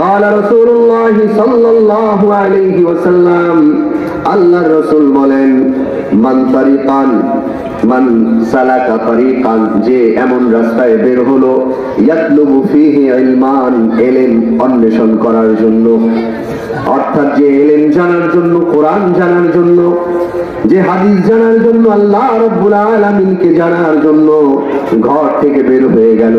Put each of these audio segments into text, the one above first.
قال رسول الله صلى الله عليه وسلم আল্লাহর রাসূল বলেন মান সালাকা তরিকান, যে এমন রাস্তায় বের হলো ইয়াতলুবু ফীহি ইলমান, ইলম অন্বেষণ করার জন্য, অর্থাৎ যে ইলম জানার জন্য, কোরআন জানার জন্য, যে হাদিস জানার জন্য, আল্লাহ রাব্বুল আলামিনকে জানার জন্য ঘর থেকে বের হয়ে গেল,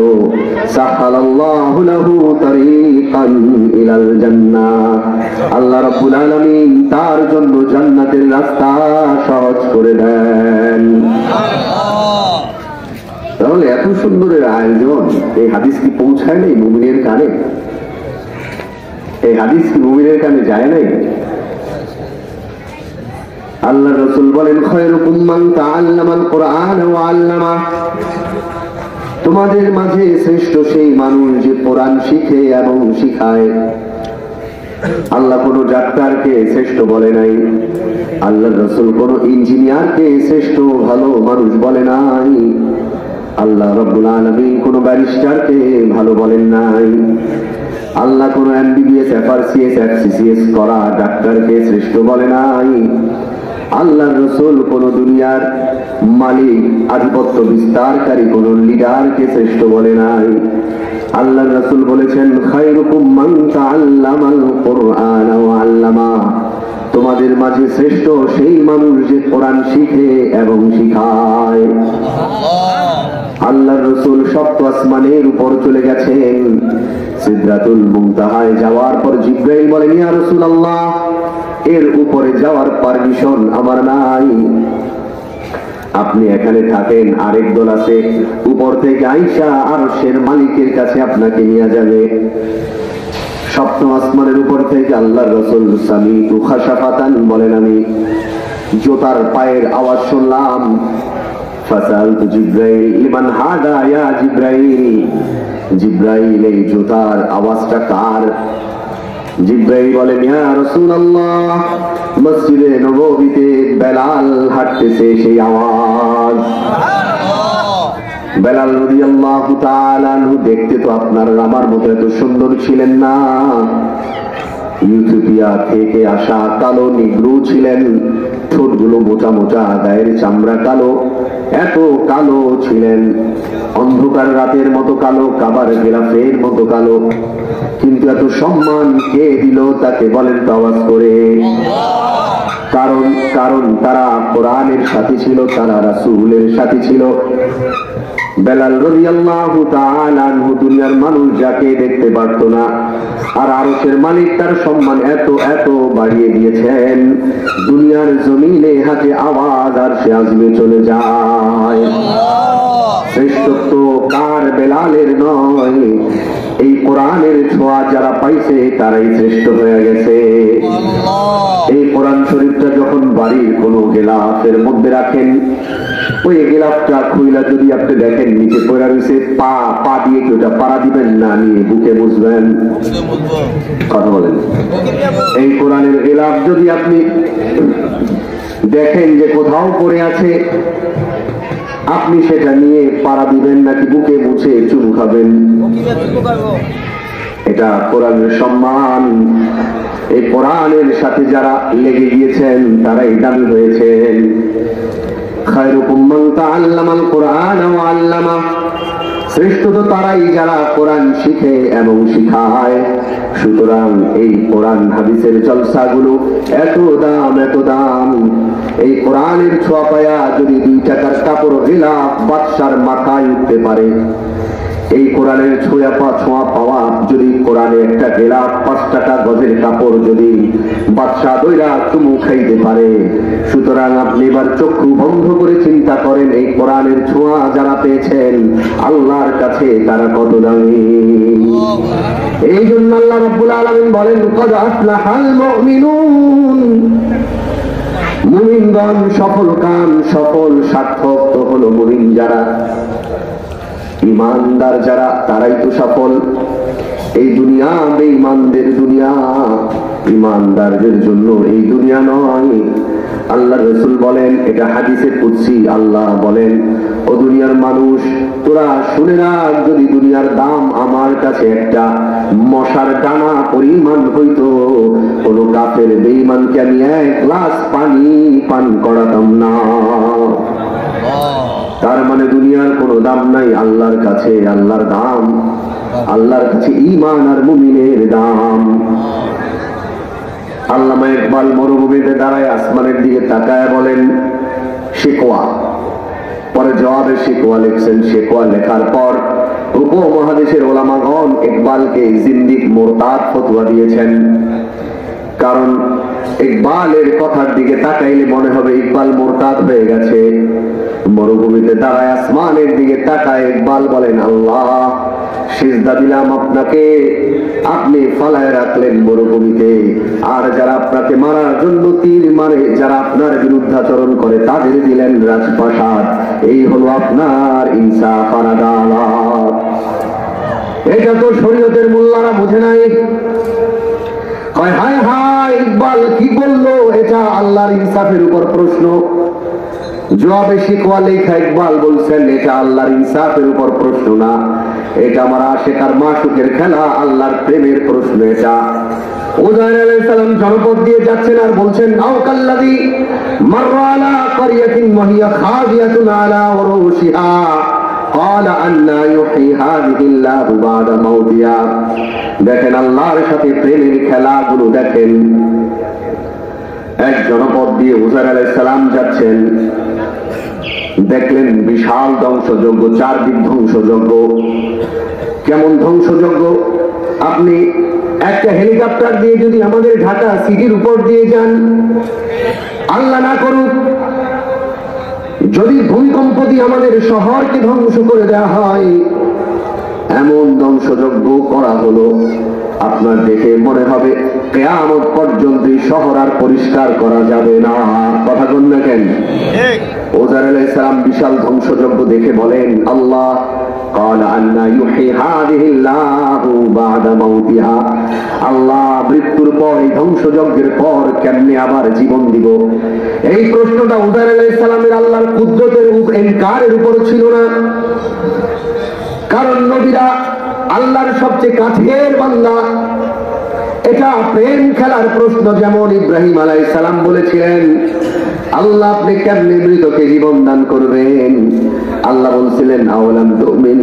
সাহালাল্লাহু লাহু তরিকান ইলাল জান্নাহ, আল্লাহ রাব্বুল আলামিন তার জন্য জান্নাতের রাস্তা সহজ করে দেন। তাহলে এত সুন্দরের আয়োজন, এই হাদিস কি পৌঁছায় নাই মুমিনের কানে? এই হাদিস কি মুমিনের কানে যায় নাই? আল্লাহ রাসূল বলেন খায়রুকুম মান তাআল্লামাল কুরআন ওয়া আল্লামা, তোমাদের মাঝে শ্রেষ্ঠ সেই মানুষ যে কোরআন শিখে এবং শিখায়। আল্লাহ কোন ডাক্তারকে শ্রেষ্ঠ বলে নাই, আল্লাহ রাসূল কোন ইঞ্জিনিয়ারকে শ্রেষ্ঠ ভালো মানুষ বলে নাই, আল্লাহ রাব্বুল আলামিন কোন ব্যারিস্টারকে ভালো বলেন নাই, আল্লাহ কোন এমবিবিএস এফআরসিএস এফসিসিএস করা ডাক্তারকে শ্রেষ্ঠ বলে নাই, আল্লাহ রাসূল কোন দুনিয়ার মালিক আধিপত্য বিস্তারকারী কোন লিডারকে শ্রেষ্ঠ বলে নাই। আল্লাহ রাসূল বলেছেন খায়রুকুম মান তাআল্লামাল কুরআন ওয়া আল্লামা, তোমাদের মাঝে শ্রেষ্ঠ সেই মানুষ যে কোরআন শিখে এবং শিখায়। আল্লাহর রাসূল সপ্ত আসমানের উপর চলে গেছেন, সিদরাতুল মুনতাহায় যাওয়ার পর জিবরাইল বলেন ইয়া রাসূলুল্লাহ, এর উপরে যাওয়ার পারমিশন আমার নাই, আপনি এখানে থাকেন, আরেক দল আছে উপর থেকে আয়েশা আরশের মালিকের কাছে আপনাকে নিয়ে যাবে। সপ্তম আসমানের উপর থেকে আল্লাহর রাসূল সামিতু খাশাফাতান বলেন, আমি জোতার পায়ের আওয়াজ শুনলাম। ফাসালতু জিবরাইল লিমান হাদা ইয়া জিবরাইল, জিবরাইল এই জোতার আওয়াজটা কার? জিবরাইল বলেন ইয়া রাসূলুল্লাহ, মসজিদে নববীতে বেলাল হাঁটতেছে সেই আওয়াজ। বেলাল রাদিয়াল্লাহু তাআলা আনহু দেখতে তো আপনার আমার মতো এত সুন্দর ছিলেন না, ইথিওপিয়া থেকে আসা কালো নিগ্রো ছিলেন, ঠোঁটগুলো মোটা মোটা, গায়ের চামড়া কালো, এত কালো ছিলেন, অন্ধকার রাতের মতো কালো, কাবার গেলাফের মতো কালো, কিন্তু এত সম্মান কে দিল তাকে বলেন তো আওয়াজ করে? কারণ তারা কোরআনের সাথী ছিল, তারা রাসূলের সাথী ছিল। বেলাল রাদিয়াল্লাহু তাআলা আনহু দুনিয়ার মানুষ যাকে দেখতে পারত না, আর আরশের মালিক তার সম্মান এত এত বাড়িয়ে দিয়েছেন, দুনিয়ার জমিনে হাতে আওয়াজ আর সে আজমে চলে যায়। শ্রেষ্ঠত্ব কার? বেলালের নয়, এই কোরআনের ছোঁয়া যারা পাইছে তারাই শ্রেষ্ঠ হয়ে গেছে। এই কোরআন শরীফটা যখন বাড়ির কোনো গেলাফের মধ্যে রাখেন, ওই গেলাফটা খুইলা যদি আপনি দেখেন নিচে পড়ে রয়েছে, পা দিয়ে কি ওটা পাড়া দিবেন না নিয়ে বুকে বুঝবেন? কথা বলেন। এই কোরআনের গেলাফ যদি আপনি দেখেন যে কোথাও পড়ে আছে, আপনি সেটা নিয়ে পাড়া দিবেন নাকি বুকে মুছে চুমু খাবেন? এটা কোরআনের সম্মান। এই কোরআনের সাথে যারা লেগে গিয়েছেন তারাই দামি হয়েছেন। খায়রুকুম মান তাআল্লামাল কুরআন ওয়া আল্লামা, শ্রেষ্ঠ তো তারাই যারা কোরআন শিখে এবং শিখায়। সুতরাং এই কোরআন হাদিসের জলসাগুলো এত দাম, এত দাম। এই কোরআনের ছোঁয়া পায়া যদি 2 টাকার কাপড় গিলাফ বাদশার মাথায় উঠতে পারে, এই কোরআনের ছোঁয়া পাওয়া যদি কোরআনে একটা গেলাফ 5 টাকা গজের কাপড় যদি বাদশা দইরা চুমু খাইতে পারে, সুতরাং আপনি এবার চক্ষু বন্ধ করে চিন্তা করেন এই কোরআনের ছোঁয়া যারা পেয়েছেন আল্লাহর কাছে তারা কত দামি। এই জন্য আল্লাহ রাব্বুল আলামিন বলেন কদ আফলাহাল মুমিনুন, মুমিনগণ সফল কাম, সফল সার্থক তো হলো মুমিন যারা, ইমানদার যারা, তারাই তো সফল। এই দুনিয়া বেঈমানদের দুনিয়া, ইমানদারদের জন্য এই দুনিয়া নয়। আল্লাহ রাসূল বলেন, এটা হাদিসে কুদসি, আল্লাহ বলেন ও দুনিয়ার মানুষ তোরা শুনে রাখ, যদি দুনিয়ার দাম আমার কাছে একটা মশার ডানা ঈমান হইতো, কোন কাফের বেঈমানকে আমি এক গ্লাস পানি পান করাতাম না। তার মানে দুনিয়ার কোনো দাম নাই আল্লাহর কাছে। আল্লাহর দাম, আল্লাহর কাছে ঈমান আর মুমিনের দাম। আল্লামা ইকবাল মরুভূমিতে দাঁড়ায় আসমানের দিকে তাকায় বলেন শিকওয়া, পরে জবাবে শিকওয়া লিখছেন। শিকওয়া লেখার পর উপমহাদেশের ওলামাগণ ইকবালকে জিন্দিক মুরতাদ ফতোয়া দিয়েছেন। কারণ ইকবালের কথার দিকে তাকাইলে মনে হবে ইকবাল মুরতাদ হয়ে গেছে। মরুভূমিতে দাঁড়ায় আসমানের দিকে তাকায় ইকবাল বলেন, আল্লাহ সিজদা দিলাম আপনাকে, আপনি ফালায় রাখলেন মরুভূমিতে, আর যারা আপনাকে মারার জন্য তীর মারে, যারা আপনার বিরুদ্ধাচরণ করে, তাদের দিলেন রাজপ্রাসাদ। এই হলো আপনার ইনসাফ আর আদালত। এটা তো শরীয়তের মোল্লারা বুঝে নাই। হায় হায় ইকবাল কি বললো, এটা আল্লাহর ইনসাফের উপর প্রশ্ন। জবাবে শিকওয়া লেখা ইকবাল বলছেন এটা আল্লাহর ইনসাফের উপর প্রশ্ন না, এটা আমার আশিক আর মাশুকের খেলা, আল্লাহর প্রেমের প্রশ্ন। এটা উযাইর আলাইহিস সালাম জনপদ দিয়ে যাচ্ছেন আর বলছেন আওকাল্লাযী মাররা আলা ক্বরিয়াতিন ওয়া হিয়া খাযিয়াতুন আলা উরুশিহা ক্বালা আন্না ইউহয়ী হাযিহিল্লাহু বা'দা মাউতিহা। দেখেন আল্লাহর সাথে প্রেমের খেলাগুলো দেখেন। এক জনপদ দিয়ে উযাইর আলাইহিস সালাম যাচ্ছেন, দেখলেন বিশাল ধ্বংসযজ্ঞ, চারদিক ধ্বংসযজ্ঞ। কেমন ধ্বংসযজ্ঞ? আপনি একটা হেলিকপ্টার দিয়ে যদি আমাদের ঢাকা সিটির উপর দিয়ে যান, আল্লাহ না করুক যদি ভূমিকম্প দিয়ে আমাদের শহরকে ধ্বংস করে দেওয়া হয়, এমন ধ্বংসযজ্ঞ করা হলো, আপনার দেখে মনে হবে কিয়ামত পর্যন্ত শহর আর পরিষ্কার করা যাবে না। কথা বল না কেন? উযাইর আলাইহিস সালাম বিশাল ধ্বংসযজ্ঞ দেখে বলেন আল্লাহ ক্বালা আন্না ইউহয়ী হাযিহিল্লাহু বা'দা মাউতিহা। আল্লাহ মৃত্যুর পর, এই ধ্বংসযজ্ঞের পর কেমনে আবার জীবন দিব? এই প্রশ্নটা উযাইর আলাইহিস সালামের আল্লাহর কুদরতের ইনকারের উপর ছিল না। কারণ নবীরা আল্লাহর সবচেয়ে কাছের বান্দা। এটা প্রেম খেলার প্রশ্ন। যেমন ইব্রাহিম আলাইহিস সালাম বলেছিলেন আল্লাহ আপনি কেমনে মৃতকে জীবন দান করবেন? আল্লাহ বলছিলেন আওয়ালাম তুমিন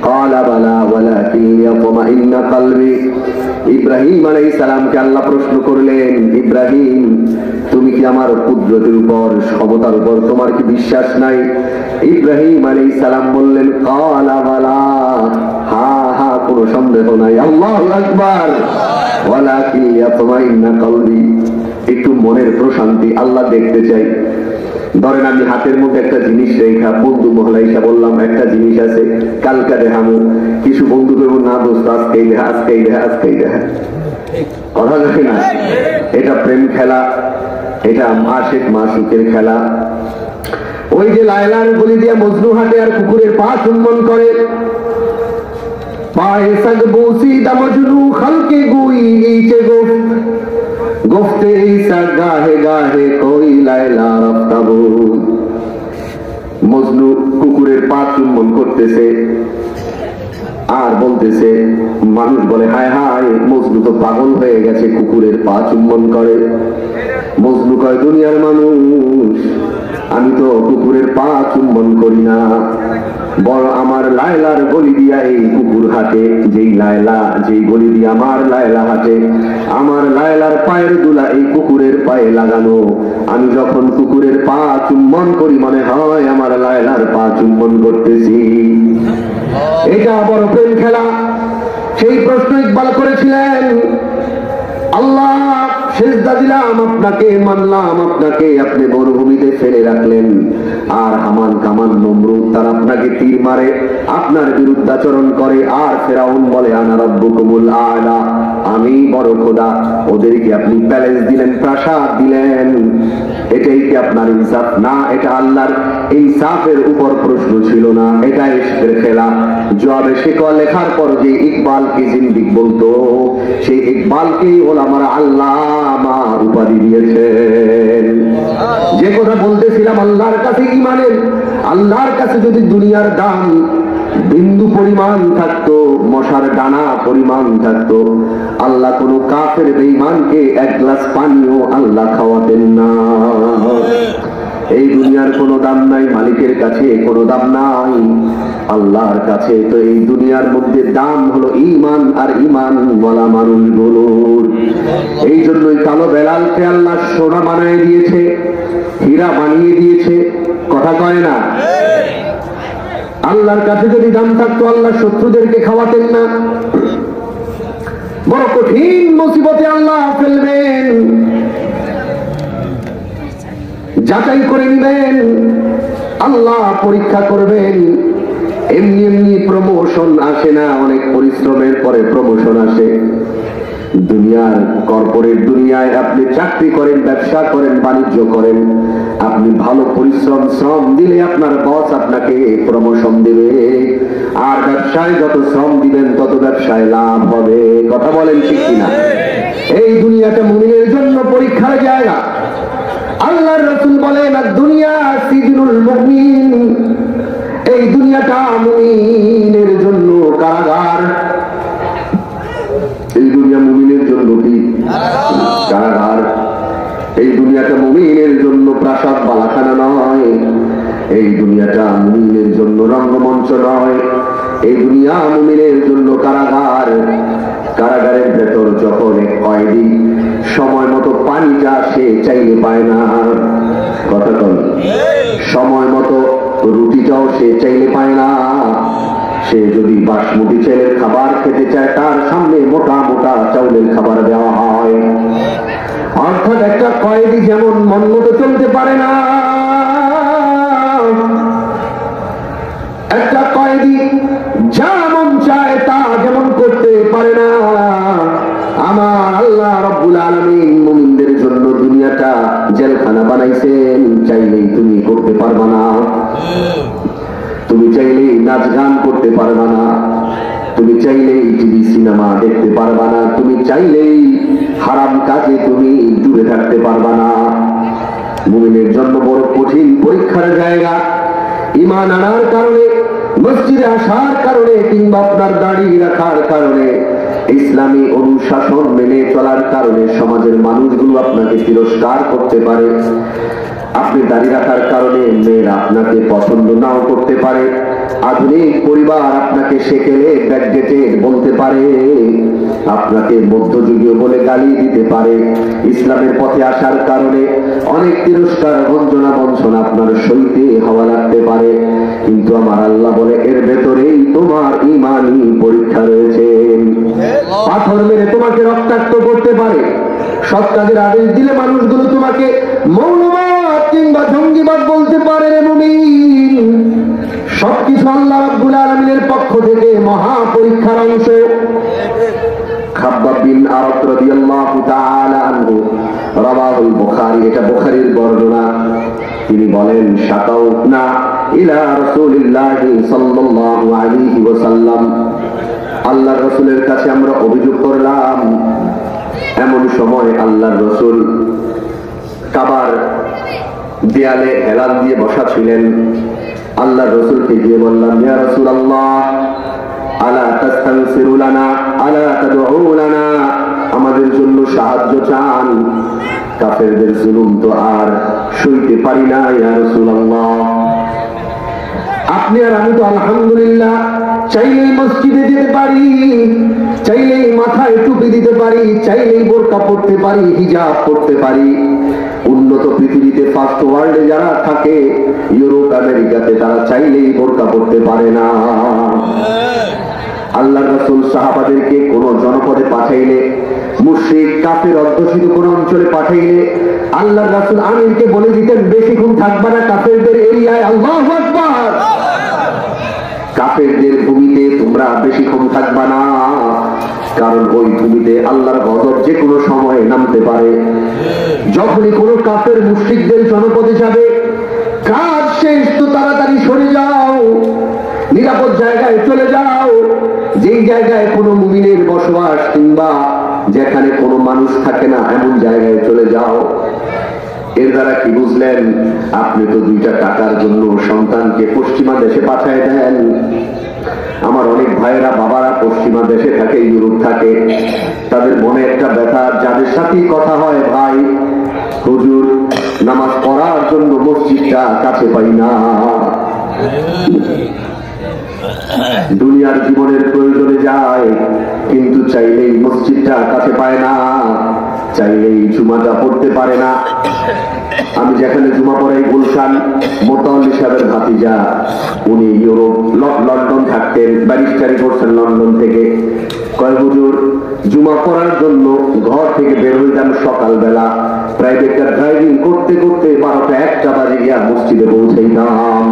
ক্বালা বালা ওয়ালাকিন ইয়াতমাইন্না কলবি। ইব্রাহিম আলাইহিস সালামকে আল্লাহ প্রশ্ন করলেন, ইব্রাহিম তুমি কি আমার কুদরতের উপর, ক্ষমতার উপর তোমার কি বিশ্বাস নাই? ইব্রাহিম আলাইহিস সালাম বললেন ক্বালা বালা, হ্যাঁ হ্যাঁ কোনো সন্দেহ নাই। আল্লাহু আকবার। ওয়ালাকিন ইয়াতমাইন্না কলবি, একটু মনের প্রশান্তি আল্লাহ দেখতে চাই। ধরেন আমি হাতের মধ্যে একটা জিনিস রেখা বন্ধু মহলা হিসা বললাম একটা জিনিস আছে, কালকা দেখামো, কিছু বন্ধু করবো না দোস্ত আজকেই দেখা, আজকেই দেখা, আজকেই দেখা। কথা দেখে না? এটা প্রেম খেলা, এটা আশিক মাশুকের খেলা। ওই যে লায়লার গলি দিয়ে মজনু হাঁটে আর কুকুরের পা চুম্বন করে, পায়ে সগ বসিদা মজনু খালকে গুই গিয়েছে গোফ গুফতে ঈসা গাহে গাহে কোই লায়লা রফতাবু। মজনু কুকুরের পা চুম্বন করতেছে আর বলতেছে, মানুষ বলে হায় হায় মজনু তো পাগল হয়ে গেছে, কুকুরের পা চুম্বন করে। মজনু কয় দুনিয়ার মানুষ আমি তো কুকুরের পা চুম্বন করি না, বড় আমার লায়লার গলি দিয়া এই কুকুর হাটে, যেই লায়লা যেই গলি দিয়া আমার লায়লা হাটে, আমার লায়লার পায়ের দুলা এই কুকুরের পায়ে লাগানো। আমি যখন কুকুরের পা চুম্বন করি মনে হয় আমার লায়লার পা চুম্বন করতেছি। এটা বড় প্রেম খেলা। সেই প্রশ্ন ইকবাল করেছিলেন আল্লাহ সিজদা দিলাম আপনাকে, মানলাম আপনাকে, আপনি মরুভূমিতে ফেলে রাখলেন, আর হামান কামান নমরুদ তারা আপনাকে তীর মারে, আপনার বিরুদ্ধাচরণ করে, আর ফেরাউন বলে আনা রাব্বুকুমুল আ'লা, আমি বড় খোদা। ওদেরকে আপনি প্যালেস দিলেন, প্রাসাদ দিলেন, এটাই কি আপনার ইনসাফ? না, এটা আল্লাহর ইনসাফের উপর প্রশ্ন ছিল না, এটা ইশকের খেলা। জবাবে শিকওয়া লেখার পর যে ইকবালকে জিন্দিক বলতো, সেই ইকবালকেই ওলামারা আল্লামা উপাধি দিয়েছেন। যে কথা বলতেছিলাম আল্লাহর কাছে ঈমানের, আল্লাহর কাছে যদি দুনিয়ার দাম বিন্দু পরিমাণ থাকতো, মশার ডানা পরিমাণ থাকতো, আল্লাহ কোন কাফের বেঈমানকে এক গ্লাস পানিও আল্লাহ খাওয়াতেন না। এই দুনিয়ার কোনো দাম নাই, মালিকের কাছে কোনো দাম নাই, আল্লাহর কাছে। তো এই দুনিয়ার মধ্যে দাম হলো ঈমান, আর ঈমান বলা মানুষগুলোর। এই জন্যই কালো বেলালকে আল্লাহ সোনা বানিয়ে দিয়েছে, হীরা বানিয়ে দিয়েছে। কথা কয় না? আল্লাহর কাছে যদি দাম থাকতো আল্লাহ শত্রুদেরকে খাওয়াতেন না। বড় কঠিন মুসিবতে আল্লাহ ফেলবেন, যাচাই করে নেবেন, আল্লাহ পরীক্ষা করবেন। এমনি এমনি প্রমোশন আসে না, অনেক পরিশ্রমের পরে প্রমোশন আসে। দুনিয়ার কর্পোরেট দুনিয়ায় আপনি চাকরি করেন, ব্যবসা করেন, বাণিজ্য করেন, আপনি ভালো শ্রম দিলে আপনার বস আপনাকে প্রমোশন দিবে। আর ব্যবসায় যত শ্রম দিবেন তত ব্যবসায় লাভ হবে। কথা বলেন ঠিক কিনা? এই দুনিয়াটা মুমিনের জন্য পরীক্ষার জায়গা। আল্লাহর রাসূল বলেন, দুনিয়া সিজনুল মুমিন, এই দুনিয়াটা মুমিনের জন্য কারাগার। এই দুনিয়া মুমিনের জন্য কি? কারাগার। এই দুনিয়াটা মুমিনের জন্য প্রাসাদ বালাখানা নয়, এই দুনিয়াটা মুমিনের জন্য রঙ্গমঞ্চ নয়, এই দুনিয়া মুমিনের জন্য কারাগার। কারাগারের ভেতর যখন এক কয়েদি সময় মতো পানিটা সে চাইলে পায় না, কথা বল, সময় মতো রুটিটাও সে চাইলে পায় না। সে যদি বাসমতি চালের খাবার খেতে চায় তার সামনে মোটা মোটা চাউলের খাবার দেওয়া হয়। অর্থাৎ একটা কয়েদি যেমন মন মতো চলতে পারে না, একটা কয়েদি যা মন চায় তা যেমন করতে পারে না। আমার আল্লাহ রাব্বুল আলামিন মুমিনদের জন্য দুনিয়াটা জেলখানা বানাইছেন। চাইলেই তুমি করতে পারবা না, তুমি চাইলেই নাচ গান করতে পারবা না, তুমি চাইলেই টিভি সিনেমা দেখতে পারবা না, তুমি চাইলেই হারাম কাজে তুমি দূরে থাকতে পারবা না। মুমিনের জন্য বড় কঠিন পরীক্ষার জায়গা। ঈমান আনার কারণে, মসজিদে আসার কারণে, কিংবা আপনার দাড়ি রাখার কারণে, ইসলামী অনুশাসন মেনে চলার কারণে সমাজের মানুষগুলো আপনাকে তিরস্কার করতে পারে। আপনি দাঁড়িয়ে রাখার কারণে মেয়েরা আপনাকে পছন্দ নাও করতে পারে। আধুনিক পরিবার আপনাকে সেকেলে ব্যাকডেটেড বলতে পারে, আপনাকে মধ্যযুগীয় বলে গালি দিতে পারে। ইসলামের পথে আসার কারণে অনেক তিরস্কার, বঞ্চনা, বঞ্চনা আপনার সইতে হওয়া লাগতে পারে। কিন্তু আমার আল্লাহ বলে এর ভেতরেই তোমার ঈমানি পরীক্ষা রয়েছে। পাথর মেরে তোমাকে রক্তাক্ত করতে পারে, সৎ কাজের আদেশ দিলে মানুষগুলো তোমাকে মৌলবাদ কিংবা জঙ্গিবাদ বলতে পারে। মুমিন, সবকিছু আল্লাহ রাব্বুল আলামিনের পক্ষ থেকে মহা পরীক্ষার অংশ। খাব্বাব বিন আরাত রাদিয়াল্লাহু তাআলা আনহু, রাওয়াহুল বুখারী, এটা বুখারীর বর্ণনা। তিনি বলেন, শাকাউনা ইলা রাসূলিল্লাহি সাল্লাল্লাহু আলাইহি ওয়াসাল্লাম, আল্লাহর রাসূলের কাছে আমরা অভিযোগ করলাম। এমন সময় আল্লাহর রাসূল কাবার দেয়ালে হেলান দিয়ে বসা ছিলেন। আল্লাহর রাসূলকে গিয়ে বললাম, ইয়া রাসূলুল্লাহ, আলা তাস্তানসিরু লানা, আলা তাদউ লানা, আমাদের জন্য সাহায্য চান, কাফেরদের জুলুম তো আর সইতে পারি না ইয়া রাসূলুল্লাহ। আপনি আর আমি তো আলহামদুলিল্লাহ চাইলেই মসজিদে যেতে পারি, চাইলেই মাথায় টুপি দিতে পারি, চাইলেই বোরকা পরতে পারি, হিজাব পরতে পারি। উন্নত পৃথিবীতে, ফার্স্ট ওয়ার্ল্ডে যারা থাকে, ইউরোপ আমেরিকাতে, তারা চাইলেই বোরকা পরতে পারে না। আল্লাহর রাসূল সাহাবাদেরকে কোন জনপদে পাঠাইলে, মুশরিক কাফের অধ্যুষিত কোন অঞ্চলে পাঠাইলে আল্লাহর রাসূল আমিরকে বলে দিতেন, বেশিক্ষণ থাকবা না কাফেরদের এরিয়ায়। আল্লাহু আকবার। কাফেরদের ভূমিতে তোমরা বেশিক্ষণ থাকবা না, কারণ ওই ভূমিতে আল্লাহর গজব যে কোনো সময় নামতে পারে। যখনই কোন কাফের মুশরিকদের জনপদে যাবে, কাজ শেষ তো তাড়াতাড়ি সরে যাও, নিরাপদ জায়গায় চলে যাও। যেই জায়গায় কোনো মুমিনের বসবাস কিংবা যেখানে কোনো মানুষ থাকে না, এমন জায়গায় চলে যাও। এর দ্বারা কি বুঝলেন? আপনি তো 2টা টাকার জন্য সন্তানকে পশ্চিমা দেশে পাঠায় দেন। আমার অনেক ভাইয়েরা বাবারা পশ্চিমা দেশে থাকে, ইউরোপ থাকে, তাদের মনে একটা ব্যথা, যাদের সাথেই কথা হয়, ভাই হুজুর নামাজ পড়ার জন্য মসজিদটা কাছে পাই না, দুনিয়ার জীবনের প্রয়োজনে যায় কিন্তু চাইলেই মসজিদটা কাছে পায় না, চাইলেই জুমাটা পড়তে পারে না। আমি যেখানে জুমা পড়াই গুলশান, মোতাউল্লি সাহেবের ভাতিজা, উনি ইউরোপ লন্ডন থাকতেন, ব্যারিস্টারি করছেন লন্ডন থেকে। কয় হুজুর জুমা পড়ার জন্য ঘর থেকে বের হইতাম সকালবেলা, প্রাইভেট ড্রাইভিং করতে করতে 12টা 1টা বাজে গিয়া মসজিদে পৌঁছাইতাম।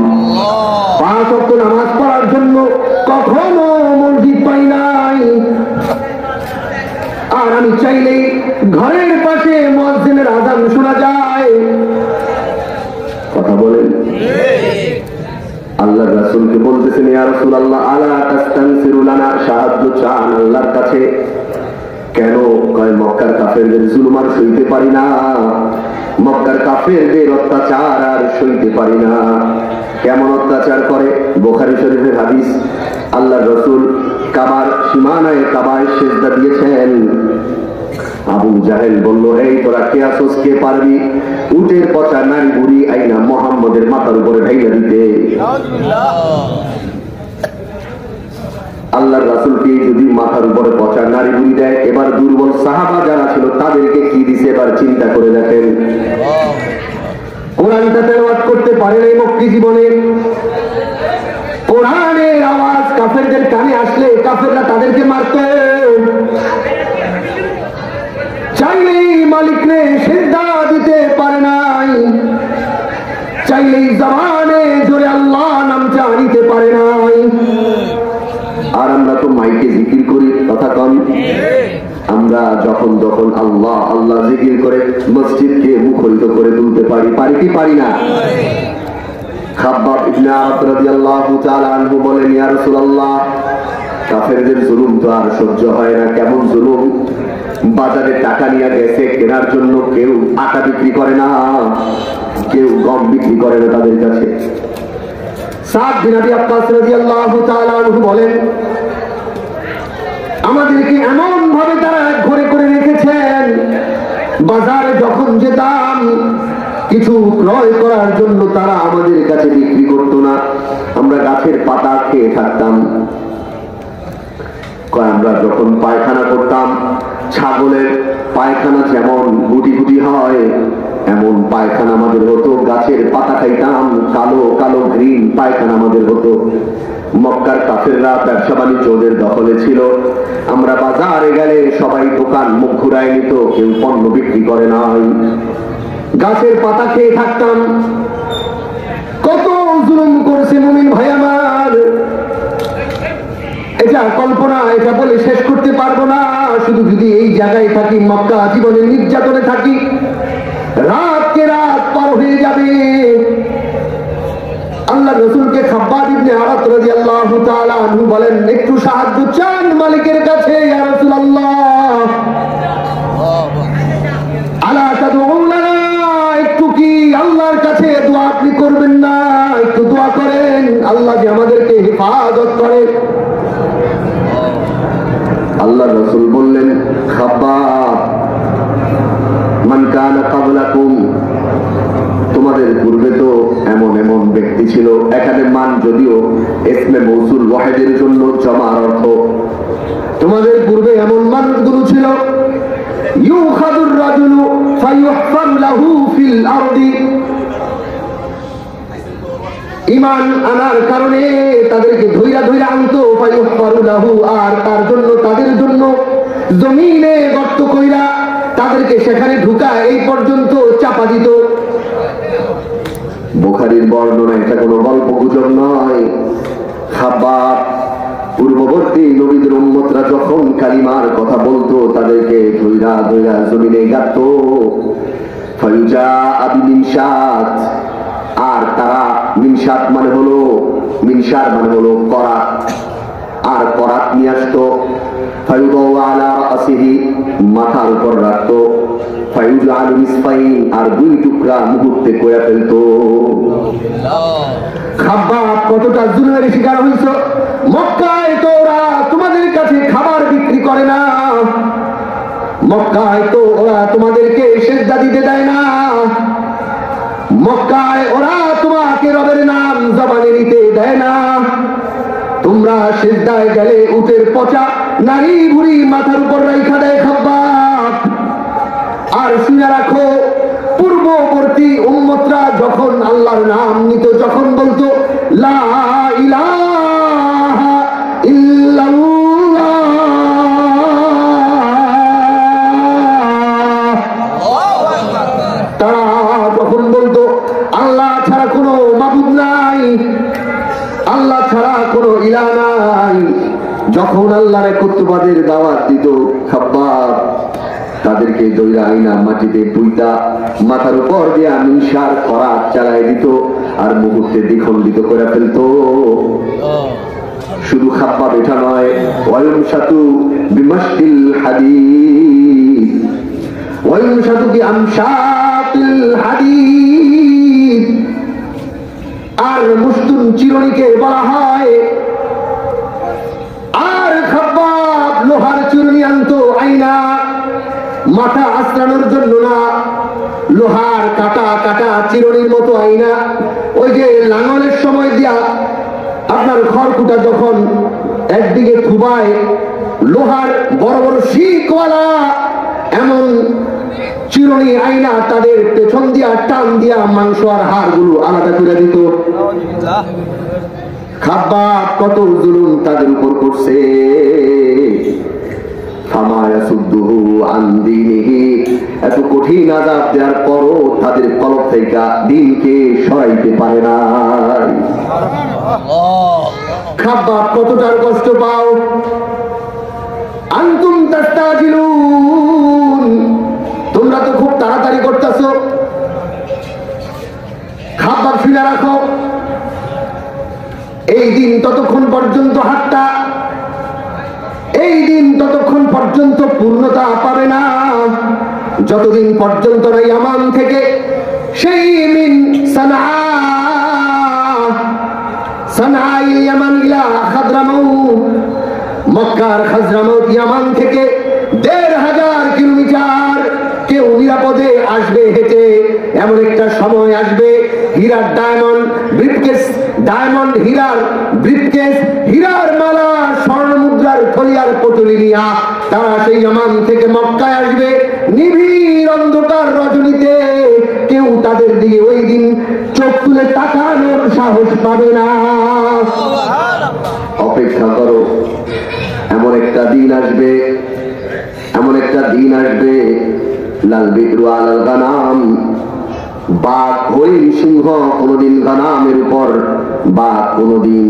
5 ওয়াক্ত নামাজ পড়ার জন্য কখনো মসজিদ পাই নাই। আর আমি চাইলেই ঘরের পাশে মুয়াজ্জিনের আযান শোনা যায়। কথা বলেন। আল্লাহ রাসূলকে বলতেছেন, ইয়া রাসূলুল্লাহ আলা তাস্তানসিরু লানা, সাহায্য চান আল্লাহর কাছে। কেন? কয় মক্কার কাফেরদের জুলুম আর সইতে পারি না, মক্কার কাফেরদের অত্যাচার আর সইতে পারি না। কেমন অত্যাচার করে? বুখারী শরীফের হাদিস, আল্লাহর রাসূল কাবার সীমানায় কাবায় সিজদা দিয়েছেন। আবু জাহেল বলল, এই তোরা কে আসোস, কে পারবি উটের পচা নারী বুড়ি আইনা মুহাম্মদের মাথার উপরে ঢাইলা দিতে? আল্লাহর রাসূলকে যদি মাথার উপরে পচা নারী বুড়ি দেয়, এবার দুর্বল সাহাবা যারা ছিল তাদেরকে কি দিছে এবার চিন্তা করে দেখেন। কোরআনটা তেলাওয়াত করতে পারে নাই মক্কি জীবনে। কোরআনের আওয়াজ কাফেরদের কানে আসলে কাফেররা তাদেরকে মারত। চাইলেই মালিকরে সিজদা দিতে পারে নাই, চাইলেই জবানে জোরে আল্লাহ নামটা নিতে পারে নাই। আর আমরা তো মাইকে জিকির করি, কথা কন। আমরা যখন যখন আল্লাহ আল্লাহ জিকির করে মসজিদকে মুখরিত করে তুলতে পারি, পারি কি পারি না? খাব্বাব ইবনে আরাদ রাদিয়াল্লাহু তাআলা আনহু বলেন, ইয়া রাসূলুল্লাহ কাফেরদের জুলুম তো আর সহ্য হয় না। কেমন জুলুম? বাজারে টাকা নিয়ে গেছে কেনার জন্য, কেউ আটা বিক্রি করে না, কেউ গম বিক্রি করে না তাদের কাছে। সাদ বিন আবি ওয়াক্কাস রাদিয়াল্লাহু তাআলা আনহু বলেন, আমাদেরকে এমন ভাবে তারা ঘরে করে রেখেছেন, বাজারে যখন যেতাম কিছু ক্রয় করার জন্য তারা আমাদের কাছে বিক্রি করতো না, আমরা গাছের পাতা খেয়ে থাকতাম। আমরা যখন পায়খানা করতাম, ছাগলের পায়খানা যেমন গুটি গুটি হয় এমন পায়খানা আমাদের হতো, গাছের পাতা খাইতাম, কালো কালো গ্রিন পায়খানা আমাদের হতো। মক্কার কাফেররা ব্যবসা বাণিজ্য ওদের দখলে ছিল। আমরা বাজারে গেলে সবাই দোকান মুখ ঘুরায় নিত, কেউ পণ্য বিক্রি করে নাই, গাছের পাতা খেয়ে থাকতাম। কত জুলুম করেছে মুমিন ভাই আমার, এটা কল্পনা, এটা বলে শেষ করতে পারবো না। শুধু যদি এই জায়গায় থাকি, মক্কা জীবনের নির্যাতনে থাকি, রাতকে রাত পার হয়ে যাবে। আল্লাহ রাসূলকে খাব্বাব ইবনে আরাদ রাদিয়াল্লাহু তাআলা আনহু বলেন, একটু সাহায্য চান মালিকের কাছে, ইয়া রাসূলুল্লাহ আলা তাদউ লানা, একটু কি আল্লাহর কাছে দোয়া আপনি করবেন না? একটু দোয়া করেন আল্লাহ যে আমাদেরকে হেফাজত করে। আল্লাহ রাসূল বললেন, খাব্বাব মান কানা ক্বাবলাকুম, তোমাদের পূর্বে তো এমন এমন ব্যক্তি ছিল। এখানে মান যদিও ইসমে মৌসুল ওয়াহিদের জন্য জমার অর্থ, তোমাদের পূর্বে এমন মানুষগুলো ছিল, ইউখাদুর রাজুলু ফায়ুহফার লাহু ফিল আরদি, ঈমান আনার কারণে তাদেরকে ধইরা ধইরা আনতো, ফায়ুহফারু লাহু, আর তার জন্য তাদের জন্য জমিনে গর্ত কইরা তাদেরকে সেখানে ঢুকা এই পর্যন্ত চাপা দিত। বুখারীর বর্ণনা, এটা কোনো গল্প গুজব নয়। খাব্বাব পূর্ববর্তী নবীদের উম্মতরা যখন কালিমার কথা বলতো তাদেরকে ধইরা ধইরা জমিনে গাঁথতো। ফায়ুজা আবি মিনশাত, আর তারা মিনশাত মানে হলো, মিনশার মানে হলো করাত, আর করাত নিয়ে আসতো। ফায়ুদাউ আলা রাসিহি, মাথার উপর রাখতো। ফায়ুজা ফায়াজআলু নিসফাইন, আর দুই টুকরা মুহূর্তে করে ফেলতো। খাব্বাব কতটা জুলুমের শিকার হইছ। মক্কায় তো ওরা তোমাদের কাছে খাবার বিক্রি করে না, মক্কায় তো ওরা তোমাদেরকে সেজদা দিতে দেয় না, মক্কায় ওরা তোমাকে রবের নাম জবানে নিতে দেয় না। তোমরা সেজদায় গেলে উটের পচা নারী বুড়ি মাথার উপর রাইখা দেয় খাব্বাব। আর শুনে রাখো, পূর্ববর্তী উম্মতরা যখন আল্লাহর নাম নিত, যখন বলতো লা ইলাহা ইল্লাল্লাহ, তারা যখন বলতো আল্লাহ ছাড়া কোনো মাবুদ নাই, আল্লাহ ছাড়া কোনো ইলাহ নাই, যখন আল্লাহর একত্ববাদের দাওয়াত দিত, খাব্বাব তাদেরকে দইরা আইনা মাটিতে পুইতা মাথার উপর দিয়ে মিনসার করাত চালাই দিত, আর মুহূর্তে দ্বিখণ্ডিত করে ফেলতো। শুধু খাব্বাব এটা নয়, ওয়ায়ুমশাতু বিমাশকিল হাদীদ, ওয়ায়ুমশাতু বিআমশাতিল হাদীদ, আর মুস্তুন চিরুনিকে বলা হয়। আর খাব্বাব লোহার চিরুনি আনতো আইনা, মাথা আশ্রানোর জন্য না, লোহার কাটা কাটা চিরুনির মতো আইনা। ওই যে লাঙলের সময় দিয়া আপনার খড়কুটা যখন একদিকে থুবায়, লোহার বড় বড় শিকওয়ালা এমন চিরুনি আইনা তাদের পেছন দিয়া টান দিয়া মাংস আর হাড়গুলো আলাদা করে দিত। খাব্বাব কত জুলুম তাদের উপর করছে। এত কঠিন আযাব দেওয়ার পরও তাদের কলব থেকে দিনকে সরাইতে পারে না। খাব্বাব কতটার কষ্ট পাও। আনতুম তাস্তাজিলুন, তোমরা তো খুব তাড়াতাড়ি করতেছো। খাব্বাব শুনে রাখো, এই দিন ততক্ষণ পর্যন্ত হাতটা, এই দিন ততক্ষণ পর্যন্ত পূর্ণতা পাবে না যতদিন পর্যন্ত না ইয়ামান থেকে সেই মিন সানআ ইয়ামান ইলা খাদরামাউত, মক্কার খাজরামাউত ইয়ামান থেকে ১৫০০ কিলোমিটার কেউ নিরাপদে আসবে হেঁটে। এমন একটা সময় আসবে, হীরার ডায়মন্ড ব্রিফকেস, ডায়মন্ড হীরার ব্রিফকেস, হীরার মালা, স্বর্ণ মুদ্রার থলিয়ার পটুলি নিয়া তারা সেই ইয়ামান থেকে মক্কায় আসবে। নিবিড় অন্ধকার রজনীতে কেউ তাদের দিকে ওই দিন চোখ তুলে তাকানোর সাহস পাবে না। অপেক্ষা করো, এমন একটা দিন আসবে, এমন একটা দিন আসবে, লাল বিদ্রু আলাল গানাম, বাঘ হরিণ সিংহ কোনদিন গানামের উপর, বাঘ কোনদিন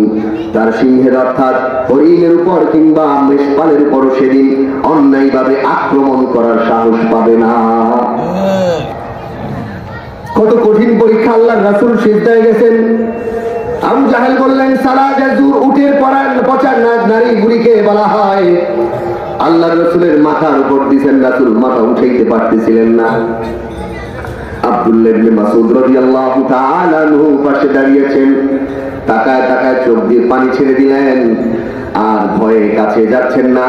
তার সিংহের অর্থাৎ হরিণের উপর কিংবা মেষপালের উপর সেদিন অন্যায়ভাবে আক্রমণ করার সাহস পাবে না। কত কঠিন পরীক্ষা। আল্লাহর রাসূল সিজদায় গেছেন, আবু জাহেল বললেন সারা জাজুর, উটের পচা নারী বুড়িকে বলা হয়। আল্লাহর রাসূলের মাথার উপর দিয়েছেন, রাসূল মাথা উঠাইতে পারতেছিলেন না। আব্দুল্লাহ ইবনে মাসউদ রাদিয়াল্লাহু তাআলা আনহু পাশে দাঁড়িয়েছেন, তাকায় তাকায় চোখ দিয়ে পানি ছেড়ে দিলেন, আর ভয়ে কাছে যাচ্ছেন না,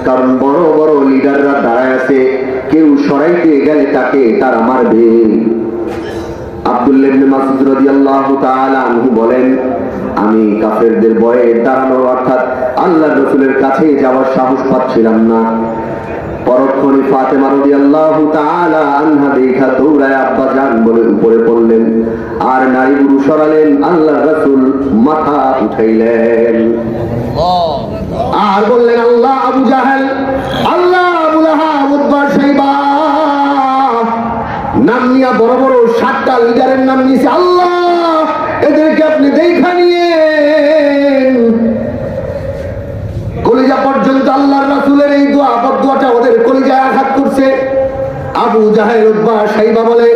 কারণ বড় বড় লিডাররা দাঁড়ায় আছে, কেউ সরাইতে গেলে তাকে তারা মারবে। আব্দুল্লাহ ইবনে মাসউদ রাদিয়াল্লাহু তাআলা আনহু বলেন, আমি কাফেরদের ভয়ে দাঁড়ানো অর্থাৎ আল্লাহর রাসূলের কাছে যাওয়ার সাহস পাচ্ছিলাম না। পরক্ষণে ফাতেমা রাদিয়াল্লাহু তাআলা আনহা দেখা দৌড়ায় আব্বা জান বলে উপরে পড়লেন, আর নারী গুরু সরালেন, আল্লাহর রাসূল মাথা উঠাইলেন, আর বললেন আল্লাহ আবু জাহেল, আল্লাহ আবু লাহাব, উতবা, শাইবা, নাম নিয়া বড় বড় 7টা লিডারের নাম নিয়েছে, আল্লাহ এদেরকে আপনি দেখা নিয়েন। কলিজা পর্যন্ত আল্লাহর রাসূলের এই দোয়া, বদদোয়াটা ওদের কলিজায় আঘাত করছে। আবু জাহেল, উতবা, শাইবা বলে,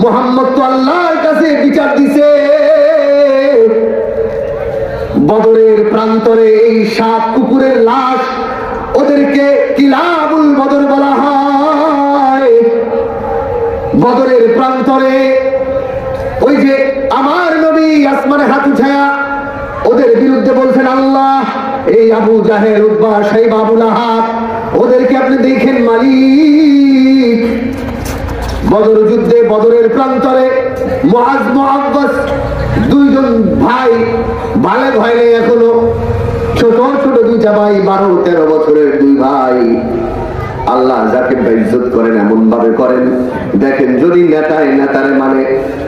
মুহাম্মদ তো আল্লাহর কাছে বিচার দিছে, বদরের প্রান্তরে এই 7 কুকুরের লাশ, ওদেরকে কিলাবুল বদর বলা হয়। বদরের প্রান্তরে ওই যে আমার নবী আসমানে হাত উঠায়া ওদের বিরুদ্ধে বলছেন, আল্লাহ এই আবু জাহেল, উতবা, শাইবা, আবু লাহাব ওদেরকে আপনি দেখেন মালিক। বদর যুদ্ধে বদরের প্রান্তরে মুআজ, মুআব্বাস দুইজন ভাই, বালেগ হয়নি এখনো, ছোট ছোট দুইটা ভাই, 12-13 বছরের দুই ভাই। আল্লাহ যাকে ইজ্জত করেন এমন ভাবে করেন। দেখেন যদি নেতারে মানে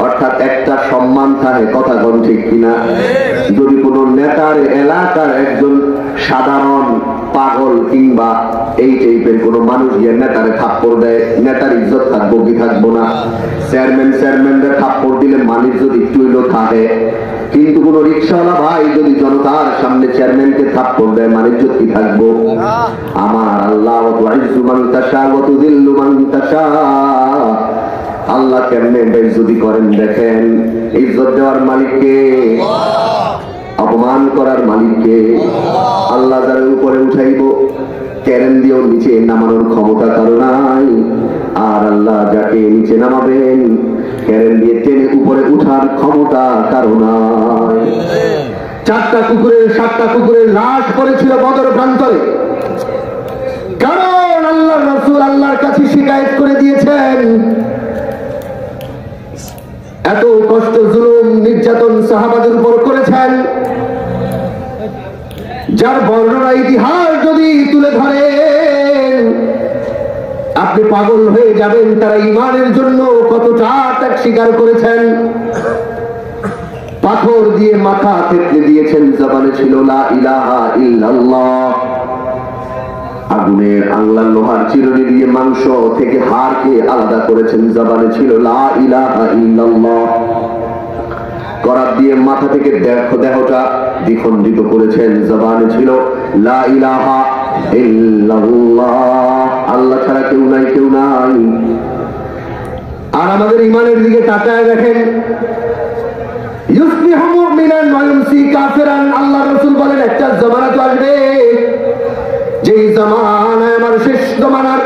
অর্থাৎ একটা সম্মান থাকে, কথা কোন ঠিক কিনা? যদি কোন নেতার এলাকার একজন সাধারণ পাগল কিংবা এই টাইপের কোন মানুষ গিয়ে নেতারে থাপ্পড় দেয়, নেতার ইজ্জত থাকবো কি থাকবো না? চেয়ারম্যানদের থাপ্পড় দিলে মালিক যদি একটু থাকে, কিন্তু কোন রিক্সাওয়ালা ভাই যদি জনতার সামনে চেয়ারম্যানকে থাপ্পড় দেয়, মালিক কি থাকবো? আমার আল্লাহ আল্লাহ কেমনে বেইজ্জতি করেন দেখেন। ইজ্জত দেওয়ার মালিককে, অপমান করার মালিককে। আল্লাহ যার উপরে উঠাইব, কেরেন দিয়েও নিচে নামানোর ক্ষমতা কারো নাই। আর আল্লাহ যাকে নিচে নামাবেন, কেরেন দিয়ে টেনে উপরে উঠার ক্ষমতা কারো নাই। 7টা কুকুরের লাশ পড়েছিল বদর প্রান্তরে, কারণ আল্লাহর রাসূল আল্লাহর কাছে শিকায়েত করে দিয়েছেন এত কষ্ট, জুলুম, নির্যাতন সাহাবাদের উপর করেছেন, যার বর্ণনা ইতিহাস যদি তুলে ধরেন আপনি পাগল হয়ে যাবেন। তারা ঈমানের জন্য কতটা ত্যাগ স্বীকার করেছেন। পাথর দিয়ে মাথা থেতলে দিয়েছেন, জবানে ছিল লা ইলাহা ইল্লাল্লাহ। আগুনের আংলার লোহার চিরুনি দিয়ে মাংস থেকে হাড়কে আলাদা করেছেন, জবানে ছিল লা ইলাহা ইল্লাল্লাহ। করাত দিয়ে মাথা থেকে দেহটা দ্বিখণ্ডিত করেছেন, জবানে ছিল লা ইলাহা ইল্লাল্লাহ, আল্লাহ ছাড়া কেউ নাই, কেউ নাই। আর আমাদের ঈমানের দিকে তাকায় দেখেন, ইউসবিহু মুমিনান ওয়া ইউমসি কাফিরান। আল্লাহর রাসূল বলেন একটা জামানা তো আসবে, যেই জামানায় আমার শেষ জামানার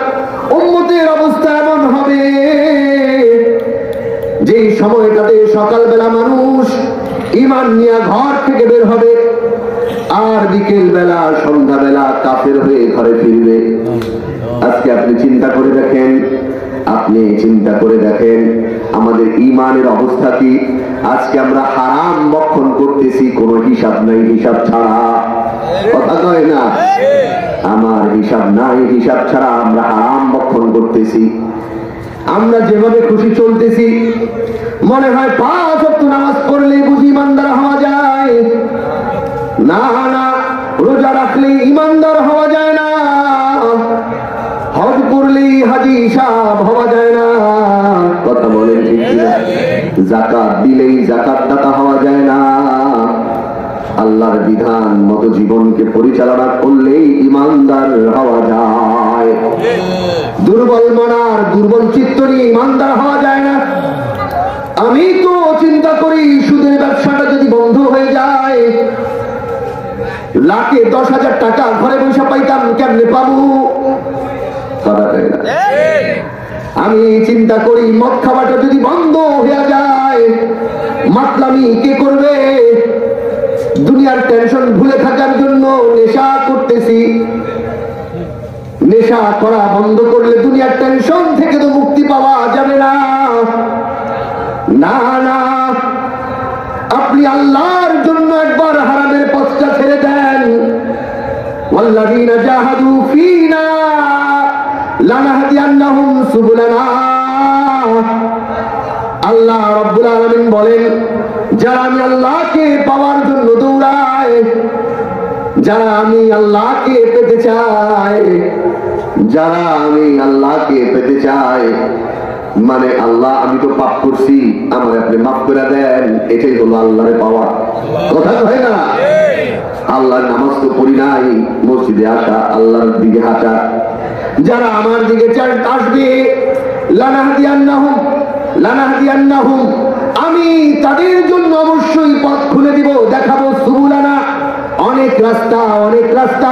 উম্মতের অবস্থা এমন হবে, যেই সময়টাতে সকালবেলা মানুষ ঈমান নিয়ে ঘর থেকে বের হবে, আর বিকেল বেলা সন্ধ্যাবেলা কাফের হয়ে ঘরে ফিরবে। আজকে আপনি চিন্তা করে দেখেন, আমাদের ঈমানের অবস্থা কি? আজকে আমরা হারাম ভক্ষণ করতেছি, কোনো হিসাব নাই, হিসাব ছাড়া। কথা কয় না, আমার হিসাব নাই, হিসাব ছাড়া আমরা হারাম ভক্ষণ করতেছি। আমরা যেভাবে খুশি চলতেছি, মনে হয় 5 ওয়াক্ত নামাজ পড়লে বুঝি ইমানদার হওয়া যায়। না না, রোজা রাখলে ইমানদার হওয়া যায় না, হজ করলেই হাজি সাহেব হওয়া যায় না। কথা বলেন ঠিক কিনা? যাকাত দিলেই যাকাত দাতা হওয়া যায় না। আল্লাহর বিধান মতো জীবনকে পরিচালনা করলেই ইমানদার হওয়া যায়। দুর্বল মনার দুর্বল চিত্ত নিয়ে ইমানদার হওয়া যায় না। আমি তো চিন্তা করি, সুদের ব্যবসাটা যদি বন্ধ হয়ে যায়, লাখে 10,000 টাকা ঘরে বসে পাইতাম, কেমনে পাবো? আমি চিন্তা করি মদ খাওয়াটা যদি বন্ধ হয়ে যায়, মাতলামি কে করবে? দুনিয়ার টেনশন ভুলে থাকার জন্য নেশা করতেছি। নেশা করা বন্ধ করলে দুনিয়ার টেনশন থেকে তো মুক্তি পাওয়া যাবে না। না না, আপনি আল্লাহর জন্য একবার হারামের পথটা ছেড়ে দেন। ওয়াল্লাযীনা জাহাদু ফীনা লানাহদিয়ান্নাহুম সুবুলানা। আল্লাহ রাব্বুল আলামিন বলেন, যারা আমি আল্লাহকে পাওয়ার জন্য দৌড়ায়, যারা আমি আল্লাহকে পেতে চাই, যারা আমি আল্লাহকে পেতে চাই, মানে আল্লাহ আমি তো পাপ করছি, আমার আপনি মাফ করে দেন, এটাই হলো আল্লাহরে পাওয়া। কথা হয় না? আল্লাহর নামাজ তো পড়ি নাই, মসজিদে আসা, আল্লাহর দিকে হাঁটা। যারা আমার দিকে আসবে, লানাহদিয়ান্নাহুম, আমি তাদের জন্য অবশ্যই পথ খুলে দিব, দেখাবো সুবুলানা, অনেক রাস্তা, অনেক রাস্তা।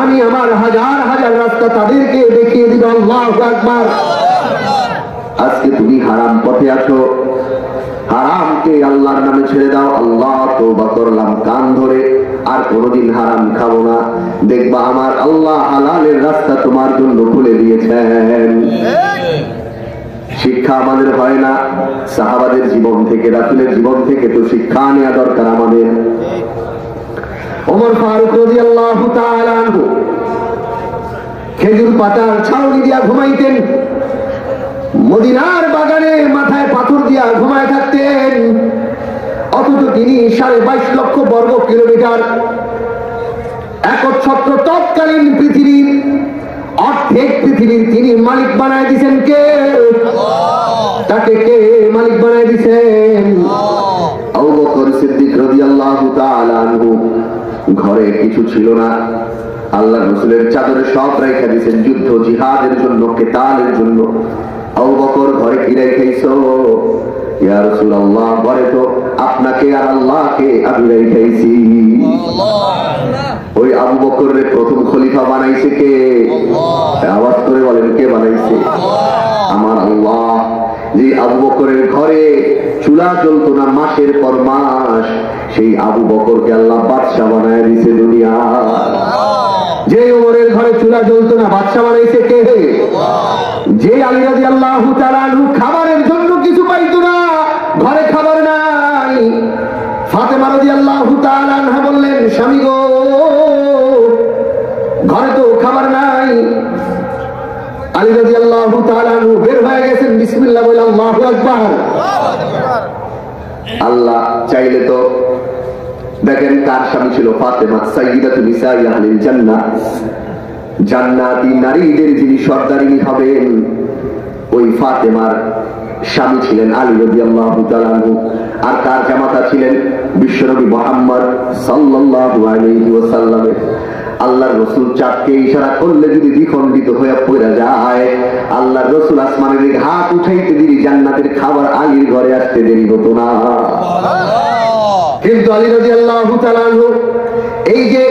আমি আমার হাজার হাজার রাস্তা তাদেরকে দেখিয়ে দিব। আল্লাহু আকবার। আজকে তুমি হারাম পথে আছো, হারামকে আল্লাহর নামে ছেড়ে দাও। আল্লাহ তওবা করলাম কান ধরে, আর কোনোদিন হারাম খাবো না। দেখবা আমার আল্লাহ হালালের রাস্তা তোমার জন্য খুলে দিয়েছেন। শিক্ষা আমাদের হয় না, সাহাবাদের জীবন থেকে, রাসূলের জীবন থেকে তো শিক্ষা নেওয়া দরকার আমাদের। ওমর ফারুক রাদিয়াল্লাহু তাআলা আনহু খেজুর পাতার ছাউনি দিয়া ঘুমাইতেন, মদিনার বাগানে মাথায় পাথর দিয়া ঘুমায় থাকতেন। অথচ তিনি 22.5 লক্ষ বর্গ কিলোমিটার একচ্ছত্র তৎকালীন পৃথিবীর অর্ধেক পৃথিবীর তিনি মালিক বানায় দিয়েছেন। কে? তাকে কে মালিক বানায় দিয়েছেন? আবু বকর সিদ্দিক রাদিয়াল্লাহু তাআলা আনহু। ঘরে কিছু ছিল না, আল্লাহ রাসূলের চাদরে সব রেখে দিয়েছেন যুদ্ধ জিহাদের জন্য, কিতালের জন্য। আবু বকর ঘরে কি রেখেছো? ইয়া রাসূলুল্লাহ, ঘরে তো আপনাকে আর আল্লাহকে আমি রেখেছি। ওই আবু বকরের প্রথম খলিফা বানাইছে কে? আওয়াজ করে বলেন, কে বানাইছে? আমার আল্লাহ। যে আবু বকরের ঘরে চুলা জ্বলতো না মাসের পর মাস, সেই আবু বকরকে আল্লাহ বাদশা বানায় দিয়েছে দুনিয়া। যে ওমরের ঘরে চুলা জ্বলতো না, বাদশা বানাইছে কে? যে আলী রাদিয়াল্লাহু তাআলা আনহু খাবারের জন্য কিছু পাইতো না, ঘরে খাবার নাই, ফাতেমা রাদিয়াল্লাহু তাআলা আনহা বললেন, স্বামী গো, ঘরে তো খাবার নাই। আলী রাদিয়াল্লাহু তাআলা আনহু বের হয়ে গেছেন, বিসমিল্লাহ বলে আল্লাহু আকবার। আল্লাহ চাইলে তো, দেখেন কার স্বামী ছিল? ফাতেমা, সাইয়্যিদাতু নিসাই আহলিল জান্নাহ, জান্নাতি নারীদের যিনি সর্দারিনী হবেন, ওই ফাতেমার স্বামী ছিলেন আলী রাদিয়াল্লাহু তাআলা আনহু। আর কার জামাতা ছিলেন? বিশ্বনবী মুহাম্মদ সাল্লাল্লাহু আলাইহি ওয়াসাল্লাম। আল্লাহর রাসূল চাঁদকে ইশারা করলে যদি দ্বিখণ্ডিত হয়ে পড়ে যায়, আল্লাহর রাসূল আসমানের দিকে হাত উঠাইতে দিলে জান্নাতের খাবার আলীর ঘরে আসতে দেরি হতো না। কিন্তু আলী রাদিয়াল্লাহু তাআলা আনহু, এই যে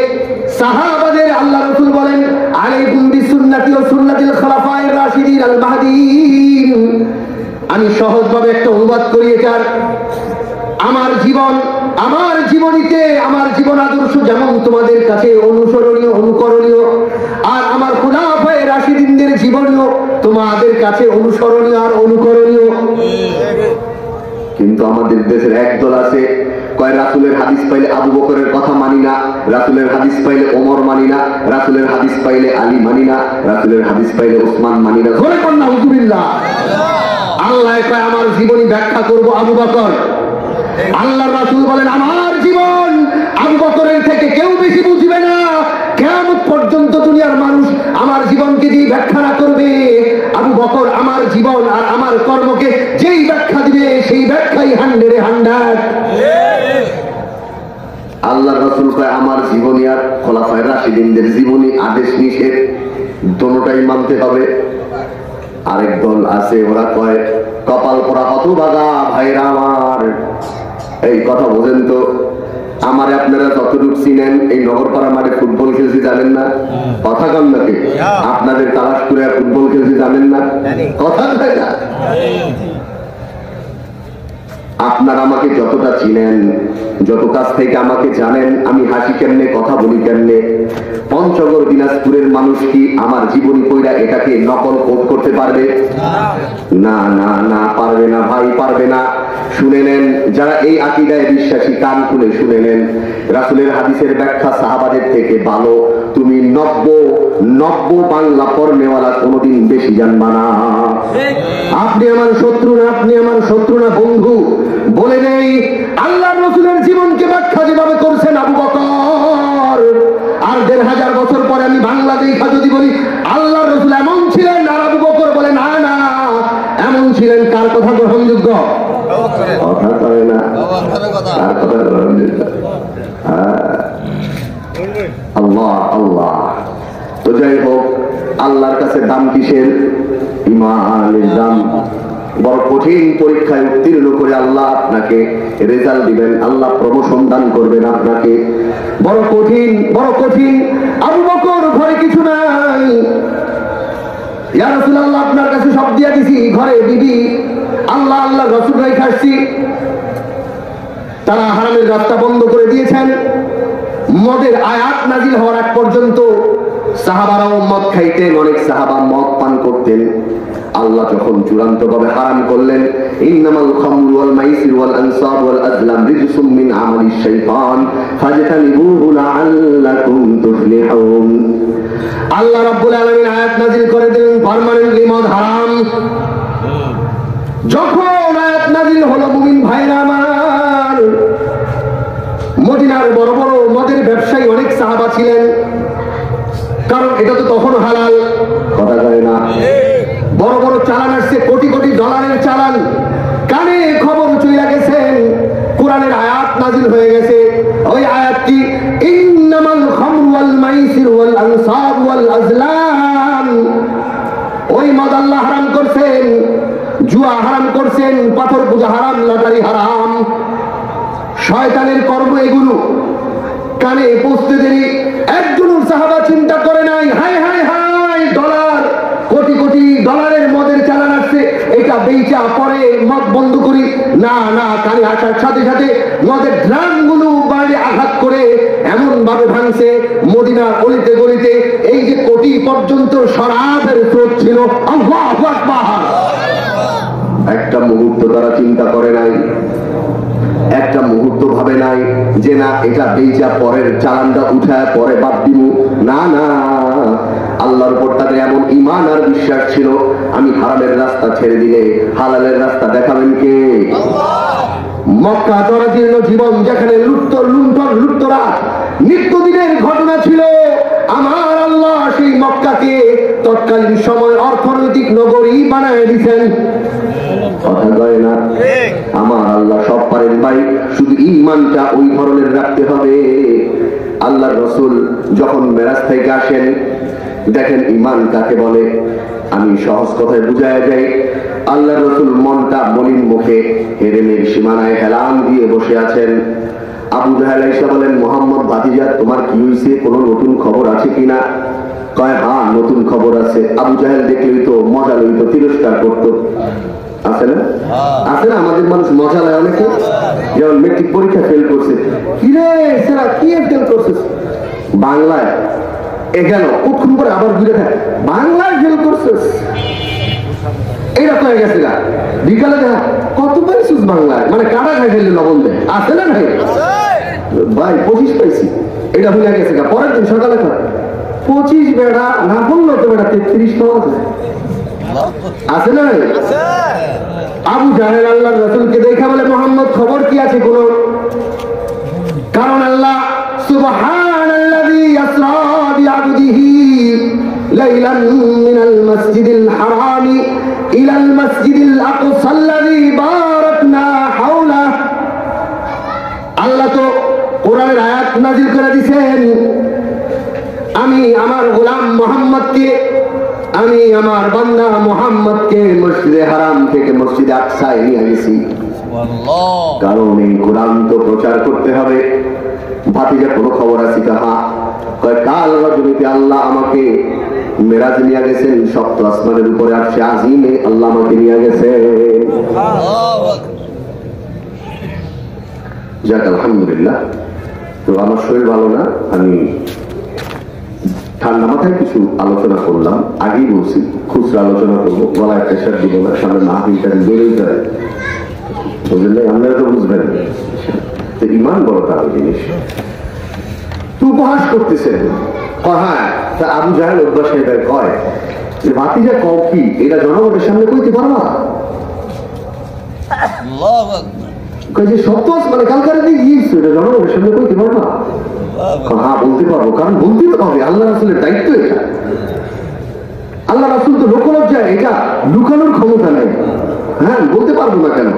সাহাবাদের আল্লাহ রাসূল বলেন, আলাইকুম বিসুন্নতি ওয়া সুন্নাতিল খুলাফায়ে রাশিদিন আল মাহদিয়িন। আমি সহজভাবে একটা অনুবাদ করি এটার। আমার জীবন, আমার জীবনীতে আমার জীবন আদর্শ যেমন তোমাদের কাছে অনুসরণীয়, অনুকরণীয়, আর আমার খুলাফায়ে রাশিদিনদের জীবনীও তোমাদের কাছে অনুসরণীয় আর অনুকরণীয়। কিন্তু আমাদের দেশের একদল আছে, কয় রাসূলের হাদিস পাইলে আবু বকরের কথা মানি না, রাসূলের হাদিস পাইলে ওমর মানি না, রাসূলের হাদিস পাইলে আলী মানি না, রাসূলের হাদিস পাইলে ওসমান মানি না। ধরে কোন নাউযুবিল্লাহ। আল্লাহ কয় আমার জীবনী ব্যাখ্যা করব আবু বকর। আল্লাহর রাসূল বলেন, আমার জীবন আবু বকরের থেকে কেউ বেশি বুঝবে না। কিয়ামত পর্যন্ত দুনিয়ার মানুষ আমার জীবনকে যে ব্যাখ্যা না করবে, আবু বকর আমার জীবন আর আমার কর্মকে যেই ব্যাখ্যা দিবে, সেই ব্যাখ্যাই 100-100। আল্লাহর রাসূল কয় আমার জীবনী আর খোলাফায়ে রাশিদিনদের জীবনী আদেশ নিষেধ দুটোটাই মানতে হবে। আরেক দল আছে, ওরা কয় কপাল পোড়া হতভাগা ভাইরা আমার। এই কথা বোঝেন তো? আমারে আপনারা যতটুকু চিনেন, এই নগরপাড়া মাঠে ফুটবল খেলছি জানেন না? কথা কন নাকি? আপনাদের তালাশ করে ফুটবল খেলছি জানেন না? কথা তাই না? আপনারা আমাকে যতটা চিনেন, যত কাছ থেকে আমাকে জানেন, আমি হাসি কেমনে, কথা বলি কেমনে, পঞ্চগড় দিনাজপুরের মানুষ কি আমার জীবনী কইরা এটাকে নকল কোট করতে পারবে? না না না, পারবে না ভাই, পারবে না। শুনে নেন, যারা এই আকীদায় বিশ্বাসী কান খুলে শুনে নেন, রাসূলের হাদিসের ব্যাখ্যা সাহাবাদের থেকে ভালো তুমি 90 বাংলা পড়নেওয়ালা কোনোদিন বেশি জানবা না। আপনি আমার শত্রু না, আপনি আমার শত্রু না, বন্ধু। বলে নেই, আল্লাহর রাসূলের জীবনকে ব্যাখ্যা যেভাবে করছেন আবু বকর, আর 1500 বছর পরে আমি বাংলা দেখা যদি বলি আল্লাহর রাসূল এমন ছিলেন, আর আবু বকর বলে না না এমন ছিলেন, কার কথা গ্রহণযোগ্য? কথা করে না, কার কথা গ্রহণযোগ্য? আল্লাহ আল্লাহ। তো যাই হোক, আল্লাহর কাছে দাম কিসের? ঈমানের দাম। বড় কঠিন পরীক্ষায় উত্তীর্ণ করে আল্লাহ আপনাকে রেজাল্ট দিবেন, আল্লাহ প্রমোশন দান করবেন আপনাকে। বড় কঠিন, বড় কঠিন। আবু বকর ঘরে কিছু নাই, ইয়া রাসূলুল্লাহ, আপনার কাছে সব দিয়া দিছি, ঘরে বিবি আল্লাহ আল্লাহ রাসূল রেখে আসছি। তারা হারামের রাস্তা বন্ধ করে দিয়েছেন। মদের আয়াত নাজিল হওয়ার আগ পর্যন্ত সাহাবারাও মদ খাইতেন, অনেক সাহাবা মদ পান করতেন। আল্লাহ যখন চূড়ান্ত ভাবে হারাম করলেন, ইন্নামাল খামরু ওয়াল মাইসির ওয়াল আনসাব ওয়াল আজলাম রিজসুম মিন আমালিশ শাইতান ফাজতানিবুহু লাআল্লাকুম তুফলিহুন। আল্লাহ রাব্বুল আলামিন আয়াত নাজিল করে দিলেন পার্মানেন্টলি মদ হারাম। যখন আয়াত নাজিল হলো, মুমিন ভাইরা আমার, মদিনার বড় বড় মদের ব্যবসায়ী অনেক সাহাবা ছিলেন, কারণ এটা তো তখন হালাল, কথা যায় না। বড় বড় চালান আসছে, কোটি কোটি ডলারের চালান। কানে খবর চলে গেছেন, কোরআনের আয়াত নাজিল হয়ে গেছে। ওই আয়াতটি ইন্নামাল খামরু ওয়াল মাইসির ওয়াল আনসাব ওয়াল আজলাম, ওই মদ আল্লাহ হারাম করছেন, জুয়া হারাম করছেন, পাথর পূজা হারাম, লটারি হারাম, শয়তানের কর্ম এগুলো। কানে পৌঁছতে দেরি একজন সাহাবা চিন্তা করে নাই, high high high, dollar, crore crore ডলারের মদের চালান আসছে, এটা বেচা পরে মদ বন্ধ করি। না না, কানে আসার সাথে সাথে মদের ড্রাম গুলো বাইরে আঘাত করে এমন ভাবে ভাঙছে, মদিনার গলিতে গলিতে এই যে কোটি পর্যন্ত শরাবের স্রোত ছিল। আল্লাহু আকবার। একটা মুহূর্ত তারা চিন্তা করে নাই, একটা মুহূর্ত ভাবে নাই যে না এটা বেচা পরের চালানটা উঠায় পরে বাদ দিব। না না, আল্লাহর উপর তাদের এমন ঈমান আর বিশ্বাস ছিল, আমি হারামের রাস্তা ছেড়ে দিলে হালালের রাস্তা দেখাবেন কে? মক্কা জরাজীর্ণ জীবন, যেখানে লুটতরা নিত্যদিনের ঘটনা ছিল, আমার আল্লাহ সেই মক্কাকে তৎকালীন সময় অর্থনৈতিক নগরী বানায় দিয়েছেন। কথা কয় না? আমার আল্লাহ সব পারেন ভাই, শুধু ঈমানটা ওই ধরনের রাখতে হবে। আল্লাহর রাসূল যখন মেরাজ থেকে আসেন, দেখেন ঈমান কাকে বলে। আমি সহজ কথায় বুঝায় যাই, আল্লাহর রাসূল মনটা মলিন মুখে হেরেমের সীমানায় হেলান দিয়ে বসে আছেন। আবু জাহেল এসে বলেন, মুহাম্মদ ভাতিজা, তোমার কি হয়েছে? কোনো নতুন খবর আছে কিনা? কয়, হ্যাঁ নতুন খবর আছে। আবু জাহেল দেখলেই তো মজা লইতো, তিরস্কার করতো, আছে না? আছে না? আমাদের মানুষ মজা লাগে অনেকে। যেমন মেট্রিক পরীক্ষা ফেল করছে, কিরে সেরা কি ফেল করছিস? বাংলায় এখানে কতক্ষণ পরে আবার ঘুরে থাকে, বাংলায় ফেল করছিস, এইরকম হয়ে গেছে না? বিকালে দেখা কত পাইছিস বাংলায়, মানে কাটা খাই ফেললে লবণ দেয়, আছে না ভাই? ভাই 25 পাইছি, এটা ভুলে গেছে। পরের দিন সকালে 25 বেড়া না বললো তো বেড়া 33 পাওয়া যায়, আছে না? আবু জাহেল আল্লাহর রাসূলকে দেখা বলে, মুহাম্মদ খবর কি আছে কোন? কারণ আল্লাহ সুবহানাল্লাযী ইসরা বিআবদিহি লাইলান মিনাল মাসজিদিল হারামি ইলাল মাসজিদিল আকসাল্লাযী বারাকনা হাওলা। আল্লাহ তো কোরআনের আয়াত নাযিল করে দিয়েছেন, আমি আমার গোলাম মুহাম্মদকে, আমি আমার বান্দা মুহাম্মদকে মসজিদে হারাম থেকে মসজিদে আকসায় নিয়ে গেছি। কারণ এই কোরআন তো প্রচার করতে হবে। ভাতিজা কোনো খবর আছে কাহা? কয়, কাল রজনীতে আল্লাহ আমাকে মেরাজ নিয়ে গেছেন, সপ্ত আসমানের উপরে আরশে আজিমে আল্লাহ আমাকে নিয়ে গেছে। যাক আলহামদুলিল্লাহ। তো আমার শরীর ভালো না, আমি ঠান্ডা মাথায় কিছু আলোচনা করলাম, আগেই বলছি খুচরা আলোচনা করবো, গলায় প্রেশার দিব না, সামনে মাহফিলটা বেড়েই যায়, বুঝলেন? আপনারা তো বুঝবেন ঈমান বড় তার জিনিস। তো উপহাস করতেছেন, হ্যাঁ তা আবু জাহেল অভ্যাস এটাই কয় যে ভাতিজা কও কি, এটা জনগণের সামনে কইতে পারবা? যে সত্য মানে কালকার গিয়েছো, এটা জনগণের সামনে কইতে পারবা? হ্যাঁ বলতে পারবো, কারণ বলতে তো হবে, আল্লাহ রাসূলের দায়িত্ব এটা। আল্লাহ রাসূল তো লোকলজ্জায় এটা লুকানোর ক্ষমতা নেই। হ্যাঁ বলতে পারবো না কেন,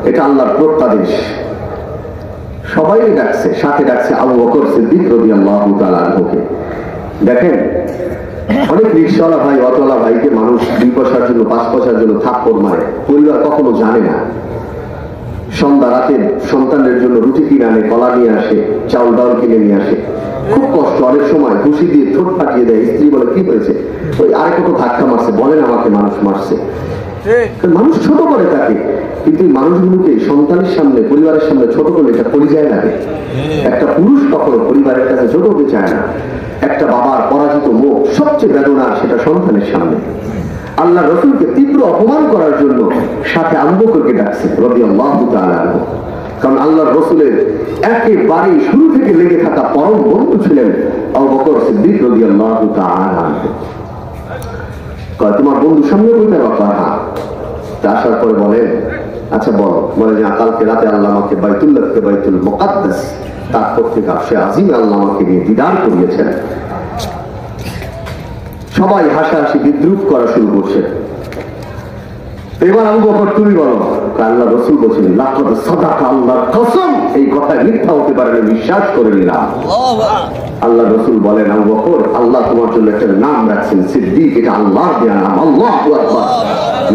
এটা আল্লাহর প্রত্যাদেশ। সবাই ডাকছে, সাথে ডাকছে আবু বকর সিদ্দিক রাদিয়াল্লাহু তাআলা আনহুকে। দেখেন অনেক রিকশাওয়ালা ভাই, অটোওয়ালা ভাইকে মানুষ 2 পয়সার জন্য 5 পয়সার জন্য থাপ্পড় মারে, পরিবার কখনো জানে না। সন্ধ্যা রাতে সন্তানদের জন্য রুটি কিনে আনে, কলা নিয়ে আসে, চাউল ডাউল কিনে নিয়ে আসে, খুব কষ্ট, অনেক সময় ঘুষি দিয়ে ঠোঁট ফাটিয়ে দেয়। স্ত্রী বলে কি হয়েছে, ওই আরেক কত ধাক্কা মারছে, বলেন আমাকে মানুষ মারছে। মানুষ ছোট করে থাকে, কিন্তু মানুষগুলোকে সন্তানের সামনে, পরিবারের সামনে ছোট করলে এটা পরিচয় লাগে। একটা পুরুষ কখনো পরিবারের কাছে ছোট হতে চায় না। একটা বাবার পরাজিত মুখ সবচেয়ে বেদনা সেটা সন্তানের সামনে। আল্লাহ রসুলকে তীব্র অপমান করার জন্য সাথে আবু বকরকে ডাকছে রাদিয়াল্লাহু তাআলা আনহু। কারণ আল্লাহ রসুলের একেবারে শুরু থেকে লেগে থাকা পরম বন্ধু ছিলেন আবু বকর সিদ্দিক রাদিয়াল্লাহু তাআলা আনহু। তোমার বন্ধুর সামনে বলতে পারবা? হ্যাঁ। আসার পরে বলে আচ্ছা বলো। বলে যে কালকে রাতে আল্লাহ আমাকে বাইতুল্লাহ থেকে বাইতুল মুকাদ্দাস, তারপর থেকে আরশে আজিম আল্লাহ আমাকে নিয়ে দিদার করিয়েছেন। সবাই হাসাহাসি বিদ্রুপ করা শুরু করছে। এবার আবু বকর তুমি বলো। আল্লাহ রসুল বলছেন লাকাদ সাদাকা আল্লাহর কসম, এই কথা মিথ্যা হতে পারে না, বিশ্বাস করে নিলাম। আল্লাহ রসুল বলেন আবু বকর, আল্লাহ তোমার জন্য একটা নাম রাখছেন সিদ্দিক, এটা আল্লাহ দেয়া নাম। আল্লাহু আকবার।